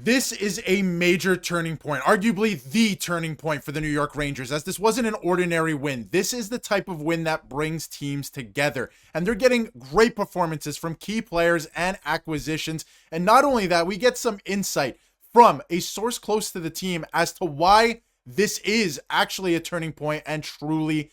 This is a major turning point, arguably the turning point for the New York Rangers, as this wasn't an ordinary win. This is the type of win that brings teams together, and they're getting great performances from key players and acquisitions. And not only that, we get some insight from a source close to the team as to why this is actually a turning point and truly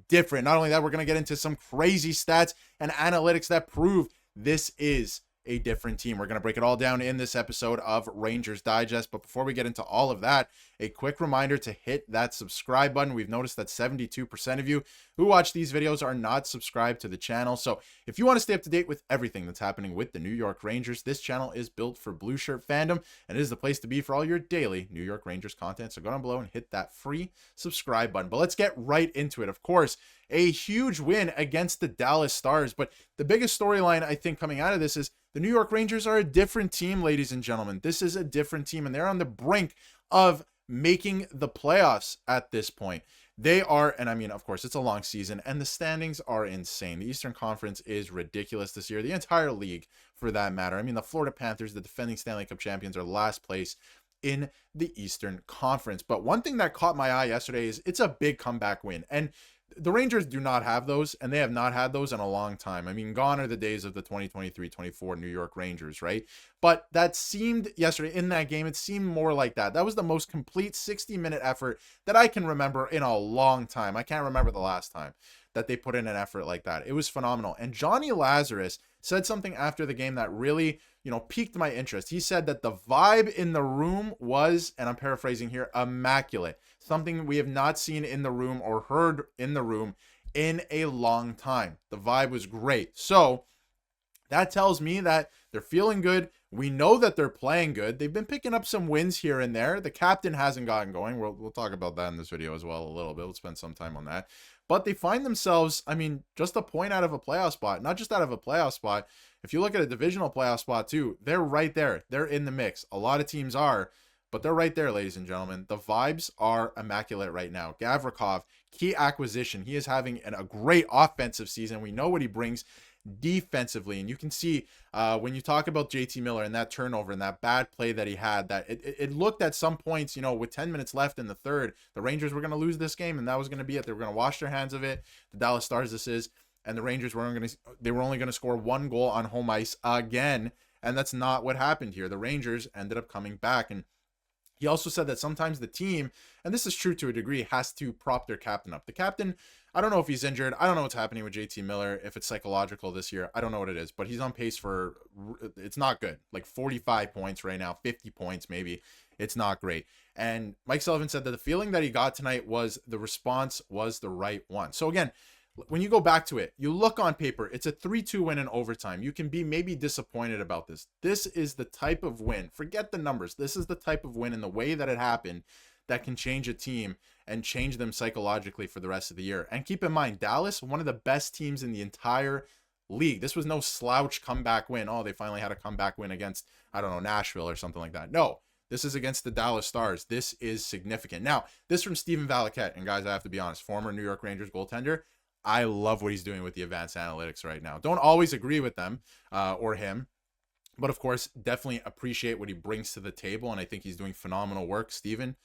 different. Not only that, we're going to get into some crazy stats and analytics that prove this is a different team. We're going to break it all down in this episode of Rangers Digest. But before we get into all of that, a quick reminder to hit that subscribe button. We've noticed that 72% of you who watch these videos are not subscribed to the channel. So if you want to stay up to date with everything that's happening with the New York Rangers, this channel is built for blue shirt fandom, and it is the place to be for all your daily New York Rangers content. So go down below and hit that free subscribe button. But let's get right into it. Of course, a huge win against the Dallas Stars. But the biggest storyline, I think, coming out of this is the New York Rangers are a different team, ladies and gentlemen. This is a different team, and they're on the brink of making the playoffs at this point. They are, and I mean, of course, it's a long season, and the standings are insane. The Eastern Conference is ridiculous this year. The entire league, for that matter. I mean, the Florida Panthers, the defending Stanley Cup champions, are last place in the Eastern Conference. But one thing that caught my eye yesterday is it's a big comeback win. And the Rangers do not have those, and they have not had those in a long time. I mean, gone are the days of the 2023-24 New York Rangers, right? But that seemed yesterday in that game, it seemed more like that. That was the most complete 60-minute effort that I can remember in a long time. I can't remember the last time that they put in an effort like that. It was phenomenal. And Johnny Lazarus said something after the game that really, piqued my interest. He said that the vibe in the room was, and I'm paraphrasing here, immaculate. Something we have not seen in the room or heard in the room in a long time. The vibe was great. So that tells me that they're feeling good. We know that they're playing good. They've been picking up some wins here and there. The captain hasn't gotten going. We'll talk about that in this video as well a little bit. We'll spend some time on that. But they find themselves, I mean, just a point out of a playoff spot. Not just out of a playoff spot. If you look at a divisional playoff spot too, they're right there. They're in the mix. A lot of teams are, but they're right there, ladies and gentlemen. The vibes are immaculate right now. Gavrikov, key acquisition. He is having a great offensive season. We know what he brings defensively, and you can see when you talk about JT Miller and that turnover and that bad play that he had, that it looked at some points, with 10 minutes left in the third, the Rangers were going to lose this game, and that was going to be it. They were going to wash their hands of it. The Dallas Stars, this is, and the Rangers were only going to score one goal on home ice again, and that's not what happened here. The Rangers ended up coming back. And he also said that sometimes the team, and this is true to a degree, has to prop their captain up. The captain, I don't know if he's injured. I don't know what's happening with JT Miller, if it's psychological this year. I don't know what it is, but he's on pace for, it's not good. Like 45 points right now, 50 points maybe. It's not great. And Mike Sullivan said that the feeling that he got tonight was the response was the right one. So again, when you go back to it, you look on paper, it's a 3-2 win in overtime. You can be maybe disappointed about this. This is the type of win. Forget the numbers. This is the type of win in the way that it happened that can change a team and change them psychologically for the rest of the year. And keep in mind, Dallas, one of the best teams in the entire league. This was no slouch comeback win. Oh, they finally had a comeback win against, I don't know, Nashville or something like that. No, this is against the Dallas Stars. This is significant. Now, this from Stephen Valiquette. And guys, I have to be honest, former New York Rangers goaltender. I love what he's doing with the advanced analytics right now. Don't always agree with them or him, but of course, definitely appreciate what he brings to the table. And I think he's doing phenomenal work. Steven,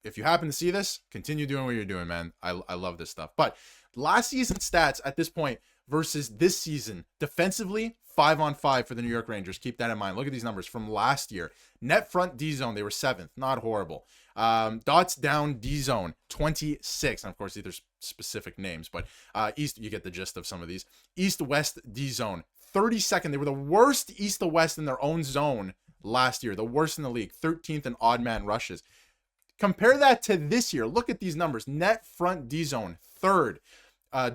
if you happen to see this, continue doing what you're doing, man. I love this stuff. But last season stats at this point versus this season, defensively, 5-on-5 for the New York Rangers. Keep that in mind. Look at these numbers from last year. Net front D zone, they were 7th. Not horrible. Dots down D zone, 26. And of course, these are specific names, but East, you get the gist of some of these. East-West D zone, 32nd. They were the worst East to West in their own zone last year. The worst in the league. 13th in odd man rushes. Compare that to this year. Look at these numbers. Net front D zone, 3rd.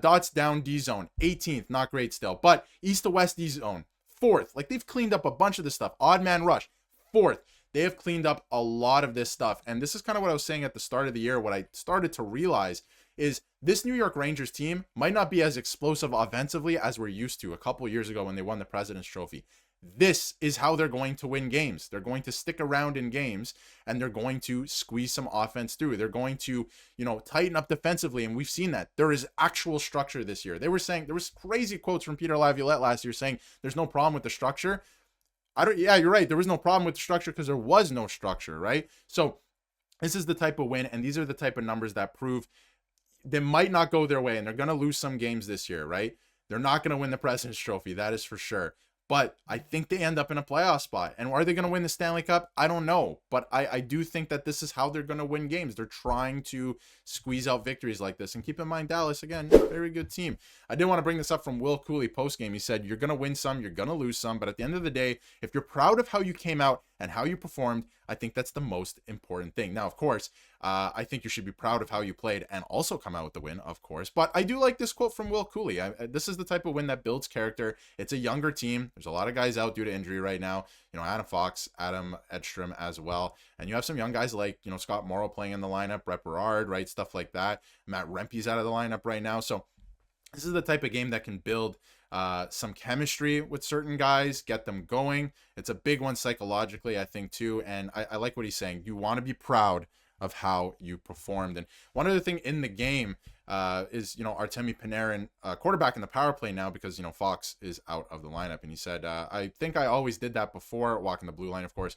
Dots down D zone, 18th. Not great still. But East to West D zone, 4th. Like, they've cleaned up a bunch of this stuff. Odd man rush, 4th. They have cleaned up a lot of this stuff. And this is kind of what I was saying at the start of the year. What I started to realize is this New York Rangers team might not be as explosive offensively as we're used to a couple years ago when they won the President's Trophy. This is how they're going to win games. They're going to stick around in games, and they're going to squeeze some offense through. They're going to, tighten up defensively, and we've seen that. There is actual structure this year. They were saying, there was crazy quotes from Peter Laviolette last year saying there's no problem with the structure. Yeah, you're right. There was no problem with the structure because there was no structure, right? So this is the type of win, and these are the type of numbers that prove they might not go their way, and they're going to lose some games this year, right? They're not going to win the President's Trophy, that is for sure. But I think they end up in a playoff spot. And are they going to win the Stanley Cup? I don't know. But I do think that this is how they're going to win games. They're trying to squeeze out victories like this. And keep in mind, Dallas, again, very good team. I did want to bring this up from Will Cooley post-game. He said, you're going to win some, you're going to lose some. But at the end of the day, if you're proud of how you came out and how you performed, I think that's the most important thing. Now, of course, I think you should be proud of how you played and also come out with the win, of course. But I do like this quote from Will Cooley. This is the type of win that builds character. It's a younger team. There's a lot of guys out due to injury right now. You know, Adam Fox, Adam Edstrom as well. And you have some young guys like, you know, Scott Morrow playing in the lineup, Brett Berard, right? Stuff like that. Matt Rempe's out of the lineup right now. So this is the type of game that can build some chemistry with certain guys, get them going. It's a big one psychologically, I think, too. And I like what he's saying. You want to be proud of how you performed. And one other thing in the game is, you know, Artemi Panarin, quarterback in the power play now because, you know, Fox is out of the lineup. And he said, I think I always did that before, walking the blue line, of course.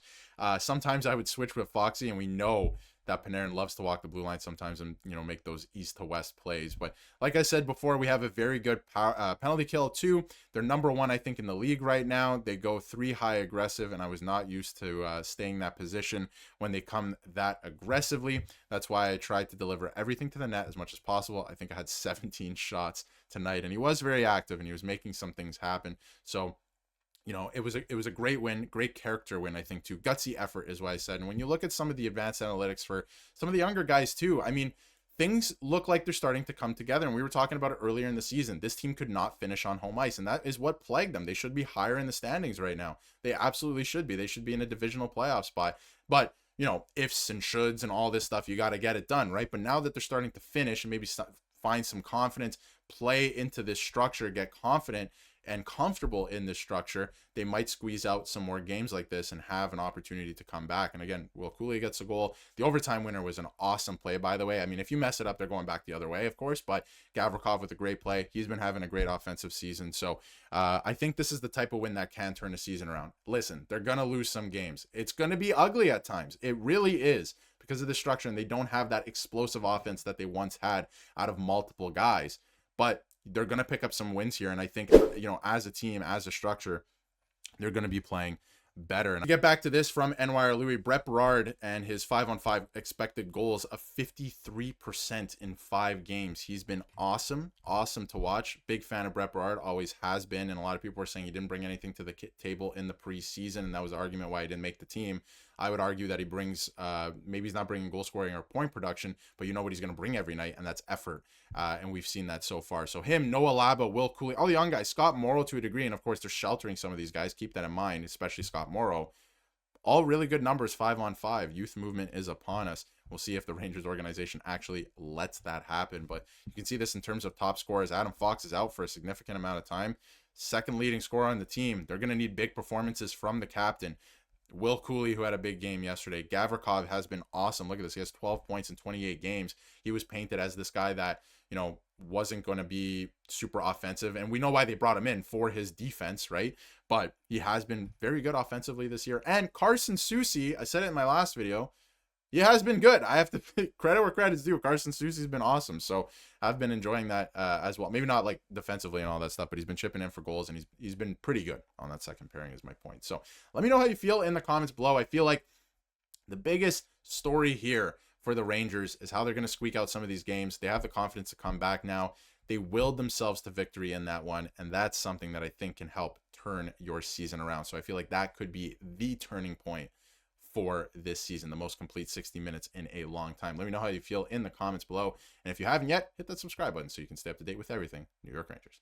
Sometimes I would switch with Foxy, and we know that Panarin loves to walk the blue line sometimes and, you know, make those east to west plays. But like I said before, we have a very good penalty kill too. They're number one, I think, in the league right now. They go 3 high aggressive, and I was not used to staying that position when they come that aggressively. That's why I tried to deliver everything to the net as much as possible. I think I had 17 shots tonight, and he was very active, and he was making some things happen. So, you know, it was a great win, great character win, I think, too. Gutsy effort is what I said. And when you look at some of the advanced analytics for some of the younger guys too, I mean, things look like they're starting to come together. And we were talking about it earlier in the season. This team could not finish on home ice, and that is what plagued them. They should be higher in the standings right now. They absolutely should be. They should be in a divisional playoff spot. But, you know, ifs and shoulds and all this stuff, you got to get it ddone, right? But now that they're starting to finish and maybe find some confidence, play into this structure, get confident and comfortable in this structure, they might squeeze out some more games like this and have an opportunity to come back. And again, Will Cooley gets a goal. The overtime winner was an awesome play, by the way. I mean, if you mess it up, they're going back the other way, of course, but Gavrikov with a great play. He's been having a great offensive season. So I think this is the type of win that can turn a season around. Listen, they're going to lose some games. It's going to be ugly at times. It really is, because of the structure, and they don't have that explosive offense that they once had out of multiple guys. But they're going to pick up some wins here. And I think, you know, as a team, as a structure, they're going to be playing better. And I get back to this from NYR Louis, Brett Berard and his 5-on-5 expected goals of 53% in 5 games. He's been awesome to watch. Big fan of Brett Berard, always has been. And a lot of people were saying he didn't bring anything to the table in the preseason, and that was the argument why he didn't make the team. I would argue that he brings, maybe he's not bringing goal scoring or point production, but you know what he's going to bring every night, and that's effort. And we've seen that so far. So him, Noah Laba, Will Cooley, all the young guys, Scott Morrow to a degree, and of course they're sheltering some of these guys. Keep that in mind, especially Scott Morrow. All really good numbers, 5-on-5. Youth movement is upon us. We'll see if the Rangers organization actually lets that happen. But you can see this in terms of top scorers. Adam Fox is out for a significant amount of time. Second leading scorer on the team. They're going to need big performances from the captain. Will Cooley, who had a big game yesterday. Gavrikov has been awesome. Look at this. He has 12 points in 28 games. He was painted as this guy that, you know, wasn't going to be super offensive. And we know why they brought him in, for his defense, right? But he has been very good offensively this year. And Carson Soucy, I said it in my last video, he has been good. I have to credit where credit's due. Carson Soucy's been awesome. So I've been enjoying that as well. Maybe not like defensively and all that stuff, but he's been chipping in for goals, and he's been pretty good on that second pairing is my point. So let me know how you feel in the comments below. I feel like the biggest story here for the Rangers is how they're going to squeak out some of these games. They have the confidence to come back now. They willed themselves to victory in that one, and that's something that I think can help turn your season around. So I feel like that could be the turning point for this season, the most complete 60 minutes in a long time. Let me know how you feel in the comments below. And if you haven't yet, hit that subscribe button so you can stay up to date with everything New York Rangers.